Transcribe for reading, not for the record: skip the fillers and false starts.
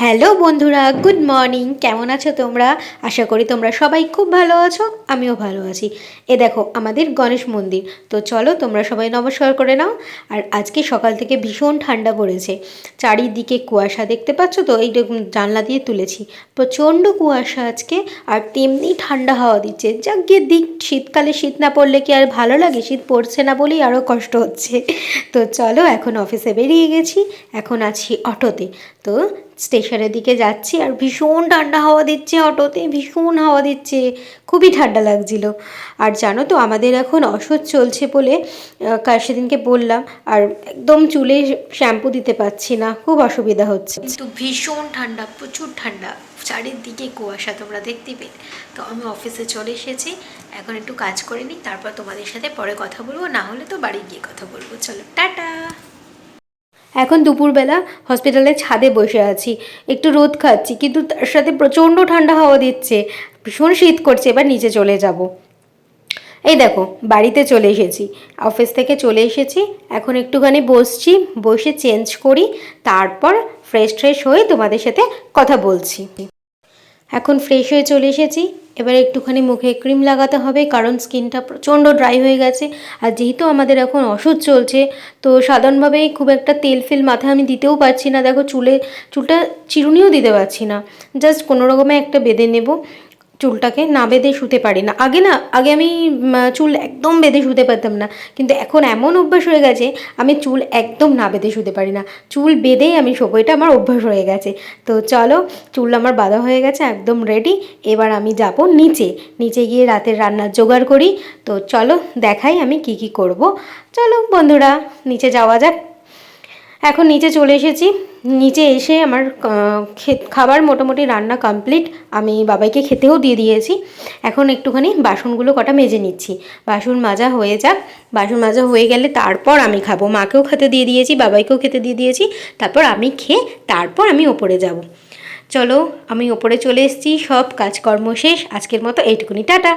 Hello বন্ধুরা, good morning. কেমন আছো তোমরা? আশা করি তোমরা সবাই খুব ভালো আছো, আমিও ভালো আছি। এ দেখো আমাদের গণেশ মন্দির। তো চলো তোমরা সবাই নমস্কার করে নাও। আর আজকে সকাল থেকে ভীষণ ঠান্ডা পড়েছে, চারিদিকে কুয়াশা দেখতে পাচ্ছ তো, এই জানলা দিয়ে তুলেছি, প্রচণ্ড কুয়াশা আজকে। আর তেমনি ঠান্ডা হাওয়া দিচ্ছে, যাক গিয়ে দিক, শীতকালে শীত না পড়লে কি আর ভালো লাগে? শীত পড়ছে না বলেই আরও কষ্ট হচ্ছে। তো চলো, এখন অফিসে বেরিয়ে গেছি, এখন আছি অটোতে। তো স্টেশনের দিকে যাচ্ছি, আর ভীষণ ঠান্ডা হাওয়া দিচ্ছে, অটোতে ভীষণ হাওয়া দিচ্ছে, খুবই ঠান্ডা লাগছিল। আর জানো তো আমাদের এখন অসহ্য চলছে বলে সেদিনকে বললাম, আর একদম চুলে শ্যাম্পু দিতে পারছি না, খুব অসুবিধা হচ্ছে। কিন্তু ভীষণ ঠান্ডা, প্রচুর ঠান্ডা, চারিদিকে কুয়াশা তোমরা দেখতে পেলে। তো আমি অফিসে চলে এসেছি, এখন একটু কাজ করে নিই, তারপর তোমাদের সাথে পরে কথা বলবো, না হলে তো বাড়ি গিয়ে কথা বলবো। চলো, টাটা। এখন দুপুরবেলা হসপিটালের ছাদে বসে আছি, একটু রোদ খাচ্ছি, কিন্তু তার সাথে প্রচণ্ড ঠান্ডা হাওয়া দিচ্ছে, ভীষণ শীত করছে। এবার নিচে চলে যাব। এই দেখো বাড়িতে চলে এসেছি, অফিস থেকে চলে এসেছি, এখন একটুখানি বসছি, বসে চেঞ্জ করি, তারপর ফ্রেশ হয়ে তোমাদের সাথে কথা বলছি। এখন ফ্রেশ হয়ে চলে এসেছি, এবার একটুখানি মুখে ক্রিম লাগাতে হবে, কারণ স্কিনটা প্রচণ্ড ড্রাই হয়ে গেছে। আর যেহেতু আমাদের এখন ওষুধ চলছে, তো সাধারণভাবেই খুব একটা তেল ফেল মাথায় আমি দিতেও পারছি না। দেখো চুলটা চিরুনিও দিতে পারছি না, জাস্ট কোনো রকমে একটা বেঁধে নেব। চুলটাকে না বেঁধে শুতে পারি না। আগে আমি চুল একদম বেঁধে শুতে পারতাম না, কিন্তু এখন এমন অভ্যাস হয়ে গেছে, আমি চুল একদম না বেঁধে শুতে পারি না, চুল বেঁধেই আমি শোবো, এটা আমার অভ্যাস হয়ে গেছে। তো চলো, চুল আমার বাঁধা হয়ে গেছে, একদম রেডি। এবার আমি যাব নিচে গিয়ে রাতের রান্নার জোগাড় করি। তো চলো দেখাই আমি কি করব। চলো বন্ধুরা, নিচে যাওয়া যাক। এখন নিচে চলে এসেছি, নিচে এসে আমার খাবার মোটামুটি রান্না কমপ্লিট, আমি বাবাইকে খেতেও দিয়ে দিয়েছি। এখন একটুখানি বাসনগুলো কটা মেজে নিচ্ছি, বাসন মাজা হয়ে যাক। বাসন মাজা হয়ে গেলে তারপর আমি খাবো, মাকেও খেতে দিয়ে দিয়েছি, বাবাইকেও খেতে দিয়ে দিয়েছি, তারপর আমি খেয়ে তারপর আমি ওপরে যাব। চলো, আমি ওপরে চলে এসেছি, সব কাজকর্ম শেষ, আজকের মতো এইটুকুনি, টাটা।